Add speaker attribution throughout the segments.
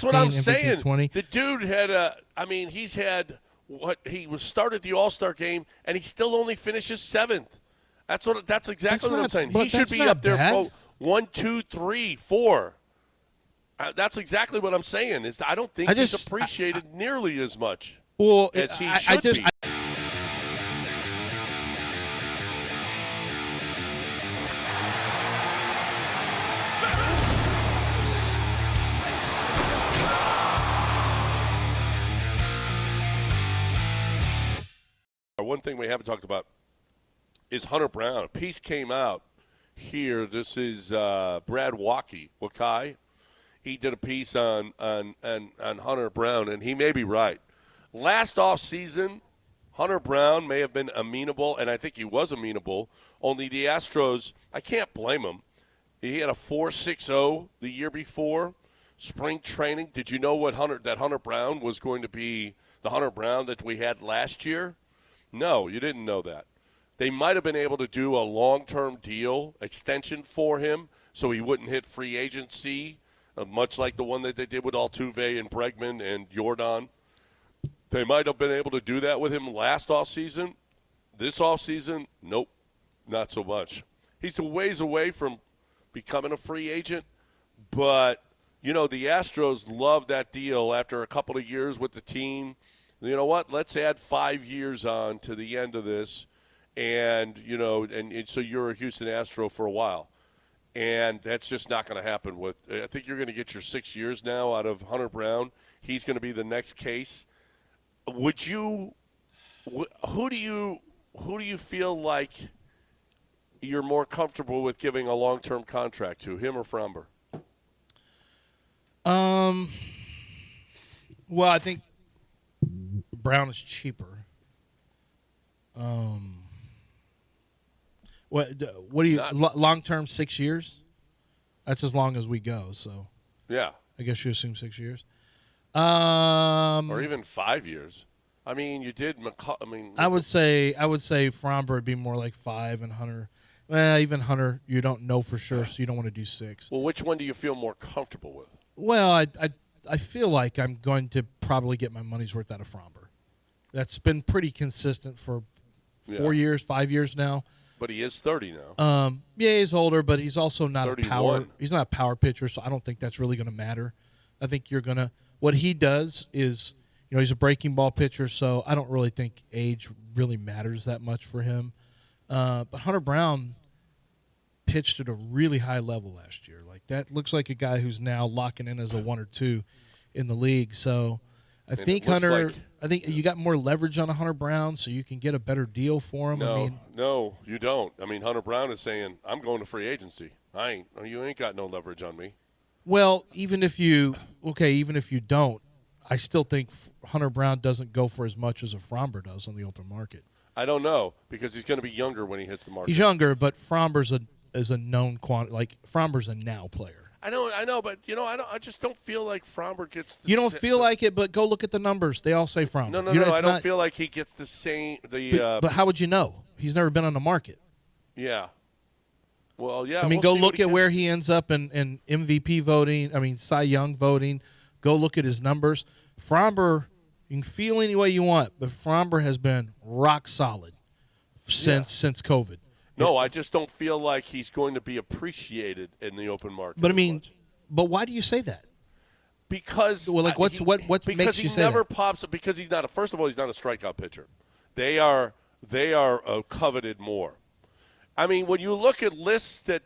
Speaker 1: 15,
Speaker 2: what I'm
Speaker 1: MVP
Speaker 2: saying.
Speaker 1: 20.
Speaker 2: The dude had he's had he was started the All-Star game, and he still only finishes 7th. That's exactly what I'm saying. He should be up there for 1, 2, 3, 4. That's exactly what I'm saying. I don't think he's appreciated nearly as much as he should be. One thing we haven't talked about is Hunter Brown. A piece came out here. This is Brad Wakai. He did a piece on Hunter Brown, and he may be right. Last offseason, Hunter Brown may have been amenable, and I think he was amenable, only the Astros, I can't blame him. He had a 4.60 the year before. Spring training, did you know that Hunter Brown was going to be the Hunter Brown that we had last year? No, you didn't know that. They might have been able to do a long-term deal extension for him so he wouldn't hit free agency, much like the one that they did with Altuve and Bregman and Jordan. They might have been able to do that with him last offseason. This offseason, nope, not so much. He's a ways away from becoming a free agent, but, the Astros love that deal after a couple of years with the team. You know what? Let's add 5 years on to the end of this, and so you're a Houston Astro for a while, and that's just not going to happen. I think you're going to get your 6 years now out of Hunter Brown. He's going to be the next case. Who do you feel like you're more comfortable with giving a long-term contract to, him or Framber?
Speaker 1: Well, I think Brown is cheaper. What do you long term 6 years? That's as long as we go. So
Speaker 2: yeah,
Speaker 1: I guess you assume 6 years.
Speaker 2: Or even 5 years. I mean, you did.
Speaker 1: I would say Framber would be more like 5, and Hunter. Well, even Hunter, you don't know for sure, so you don't want to do 6.
Speaker 2: Well, which one do you feel more comfortable with?
Speaker 1: Well, I feel like I'm going to probably get my money's worth out of Framber. That's been pretty consistent for 4 years, 5 years now.
Speaker 2: But he is 30 now.
Speaker 1: Yeah, he's older, but he's also not
Speaker 2: 31.
Speaker 1: a power. He's not a power pitcher, so I don't think that's really going to matter. I think what he does is, he's a breaking ball pitcher, so I don't really think age really matters that much for him. But Hunter Brown pitched at a really high level last year. Like, that looks like a guy who's now locking in as a 1 or 2 in the league. So I think I think you got more leverage on a Hunter Brown, so you can get a better deal for him.
Speaker 2: No, you don't. I mean, Hunter Brown is saying, I'm going to free agency. You ain't got no leverage on me.
Speaker 1: Well, even if you don't, I still think Hunter Brown doesn't go for as much as a Framber does on the open market.
Speaker 2: I don't know, because he's going to be younger when he hits the market.
Speaker 1: He's younger, but Framber's a known quantity. Like, Framber's a now player.
Speaker 2: I know, but I just don't feel like Framber gets.
Speaker 1: You don't feel like it, but go look at the numbers. They all say Framber.
Speaker 2: No. I don't feel like he gets the same.
Speaker 1: But how would you know? He's never been on the market.
Speaker 2: Yeah. Well, yeah.
Speaker 1: I mean, go look at where he ends up in MVP voting. I mean, Cy Young voting. Go look at his numbers. Framber, you can feel any way you want, but Framber has been rock solid since COVID.
Speaker 2: No, I just don't feel like he's going to be appreciated in the open market.
Speaker 1: But but why do you say that?
Speaker 2: Because
Speaker 1: what makes you say
Speaker 2: never
Speaker 1: that?
Speaker 2: Pops up, because he's not first of all, he's not a strikeout pitcher. They are coveted more. I mean, when you look at lists that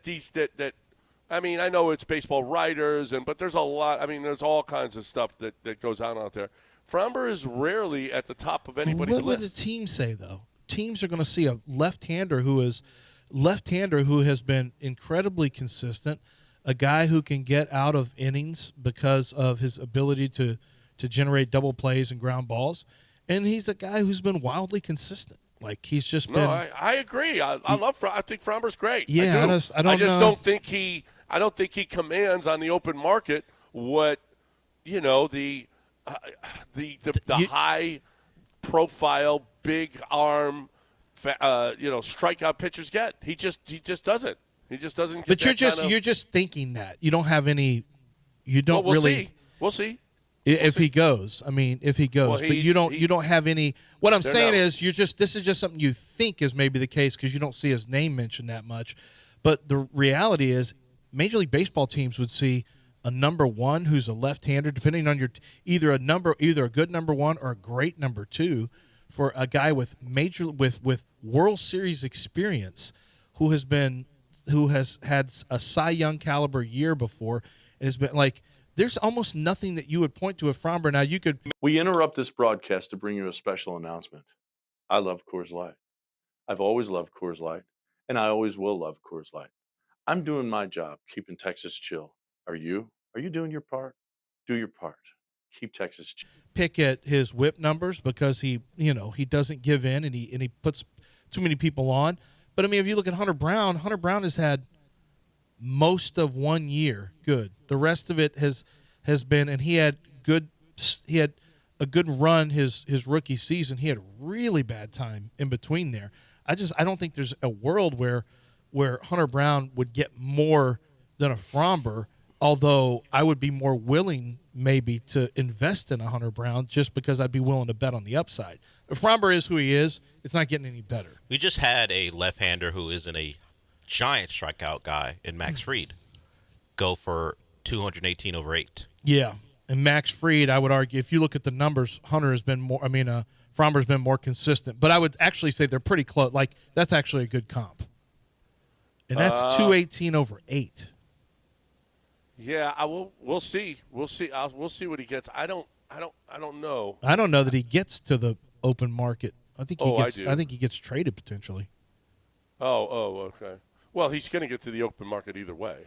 Speaker 2: I mean, I know it's baseball writers but there's a lot. I mean, there's all kinds of stuff that goes on out there. Framber is rarely at the top of anybody's list.
Speaker 1: What would the team say though? Teams are going to see a left-hander who has been incredibly consistent, a guy who can get out of innings because of his ability to generate double plays and ground balls, and he's a guy who's been wildly consistent. Like, he's just been.
Speaker 2: No, I agree. I think Framber's great.
Speaker 1: Yeah, I
Speaker 2: don't think he commands on the open market what the high profile, big arm, strikeout pitchers get. He just doesn't. He just doesn't.
Speaker 1: But you're just thinking that. You don't have any. You don't
Speaker 2: we'll
Speaker 1: really.
Speaker 2: See. We'll see.
Speaker 1: If he goes, if he goes,
Speaker 2: Well,
Speaker 1: but you don't have any. What I'm saying is, this is just something you think is maybe the case because you don't see his name mentioned that much. But the reality is, Major League Baseball teams would see a number one who's a left-hander, depending on your either a good number one or a great number two, for a guy with World Series experience who has had a Cy Young caliber year before and has been like. There's almost nothing that you would point to with Framber. Now you could.
Speaker 3: We interrupt this broadcast to bring you a special announcement. I love Coors Light. I've always loved Coors Light, and I always will love Coors Light. I'm doing my job, keeping Texas chill. Are you? Are you doing your part? Do your part. Keep Texas chill.
Speaker 1: Pick at his whip numbers because he doesn't give in and he puts too many people on. But if you look at Hunter Brown has had most of 1 year good. The rest of it has been, and he had a good run his rookie season. He had a really bad time in between there. I don't think there's a world where Hunter Brown would get more than a Framber, although I would be more willing maybe to invest in a Hunter Brown just because I'd be willing to bet on the upside. If Framber is who he is, it's not getting any better.
Speaker 4: We just had a left-hander who isn't a giant strikeout guy in Max Fried go for 218 over 8.
Speaker 1: Yeah, and Max Fried, I would argue, if you look at the numbers, Hunter has been more. Framber's been more consistent, but I would actually say they're pretty close. Like that's actually a good comp, and that's 218 over 8.
Speaker 2: Yeah, we'll see. We'll see. We'll see what he gets. I don't know.
Speaker 1: I don't know that he gets to the open market. I think he gets.
Speaker 2: I do.
Speaker 1: I think he gets traded potentially.
Speaker 2: Oh, okay. Well, he's going to get to the open market either way.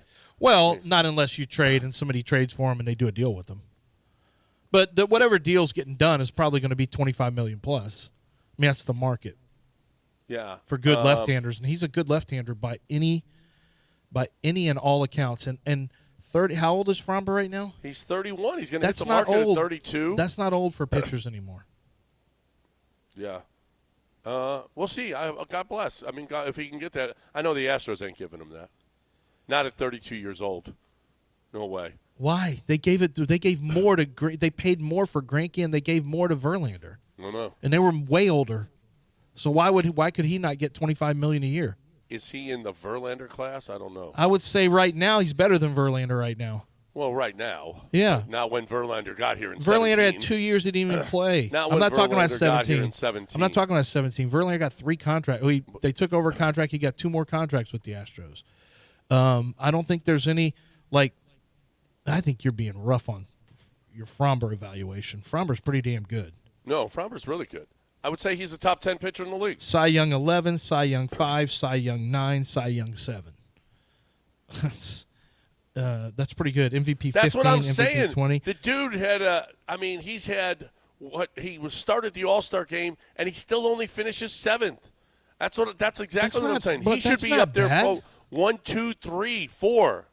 Speaker 1: Well, not unless you trade and somebody trades for him and they do a deal with him. But whatever deal's getting done is probably going to be $25 million plus. That's the market.
Speaker 2: Yeah.
Speaker 1: For good left-handers, and he's a good left-hander by any and all accounts. And 30. How old is Framber right now?
Speaker 2: He's 31. He's going to hit the
Speaker 1: not
Speaker 2: market
Speaker 1: old.
Speaker 2: at 32.
Speaker 1: That's not old for pitchers anymore.
Speaker 2: Yeah. We'll see. God bless. God, if he can get that. I know the Astros ain't giving him that. Not at 32 years old. No way.
Speaker 1: Why? They gave more to. They paid more for Greinke and they gave more to Verlander.
Speaker 2: No.
Speaker 1: And they were way older. So why could he not get $25 million a year?
Speaker 2: Is he in the Verlander class? I don't know.
Speaker 1: I would say right now he's better than Verlander right now.
Speaker 2: Well, right now.
Speaker 1: Yeah.
Speaker 2: Not when Verlander got here in
Speaker 1: Verlander
Speaker 2: 17.
Speaker 1: had 2 years he didn't even play.
Speaker 2: Not
Speaker 1: I'm not talking about
Speaker 2: Verlander got here
Speaker 1: 17.
Speaker 2: in 17.
Speaker 1: I'm not talking about 17. Verlander got 3 contracts. They took over a contract. He got 2 more contracts with the Astros. I don't think there's any I think you're being rough on your Framber evaluation. Framber's pretty damn good.
Speaker 2: No, Framber's really good. I would say he's a top 10 pitcher in the league.
Speaker 1: Cy Young 11, Cy Young 5, Cy Young 9, Cy Young 7. That's pretty good. MVP 15,
Speaker 2: That's what I'm
Speaker 1: MVP
Speaker 2: saying.
Speaker 1: 20.
Speaker 2: The dude had he's had he was started the All-Star game and he still only finishes 7th. That's exactly what I'm saying. He should be up there for 1, 2, 3, 4.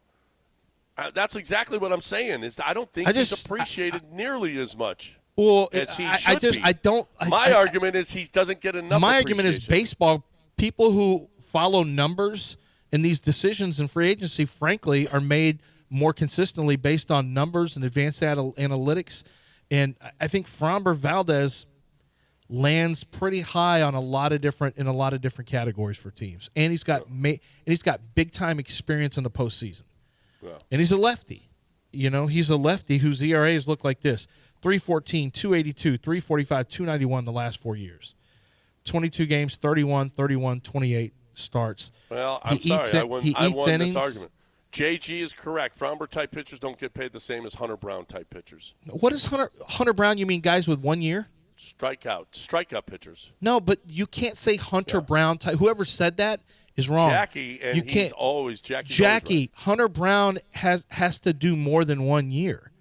Speaker 2: That's exactly what I'm saying. I don't think he's appreciated nearly as much.
Speaker 1: Well,
Speaker 2: as he should be. My argument is he doesn't get enough.
Speaker 1: My argument is baseball. People who follow numbers and these decisions in free agency, frankly, are made more consistently based on numbers and advanced analytics. And I think Framber Valdez lands pretty high on a lot of different categories for teams, and he's got big time experience in the postseason. Yeah. And he's a lefty. He's a lefty whose ERAs look like this: 3.14, 2.82, 3.45, 2.91 the last 4 years. 22 games, 31, 31, 28 starts.
Speaker 2: Well, I'm sorry. I won this argument. JG is correct. Framber-type pitchers don't get paid the same as Hunter Brown-type pitchers.
Speaker 1: What is Hunter Brown? You mean guys with 1 year?
Speaker 2: Strikeout pitchers.
Speaker 1: No, but you can't say Hunter Brown type. Whoever said that is wrong.
Speaker 2: Jackie, and he's always Jackie.
Speaker 1: Jackie, Hunter Brown has to do more than 1 year.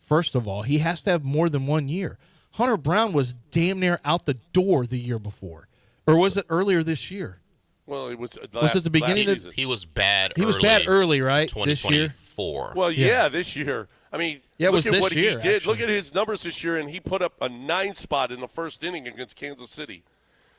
Speaker 1: First of all, he has to have more than 1 year. Hunter Brown was damn near out the door the year before, or was it earlier this year?
Speaker 2: Well, it was.
Speaker 1: Was it the beginning of?
Speaker 4: He was bad.
Speaker 1: He was bad early, right?
Speaker 4: 2024.
Speaker 2: Well, yeah, this year. I mean,
Speaker 1: look
Speaker 2: at what
Speaker 1: he did.
Speaker 2: Actually. Look at his numbers this year, and he put up a 9 spot in the first inning against Kansas City.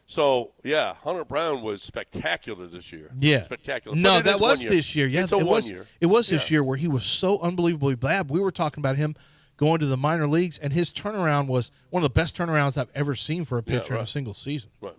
Speaker 2: So, yeah, Hunter Brown was spectacular this year.
Speaker 1: Yeah.
Speaker 2: Spectacular.
Speaker 1: No, that was this year. Yeah,
Speaker 2: it's a 1 year.
Speaker 1: It was this year where he was so unbelievably bad. We were talking about him going to the minor leagues, and his turnaround was one of the best turnarounds I've ever seen for a pitcher in
Speaker 2: right.
Speaker 1: a single season.
Speaker 2: Right.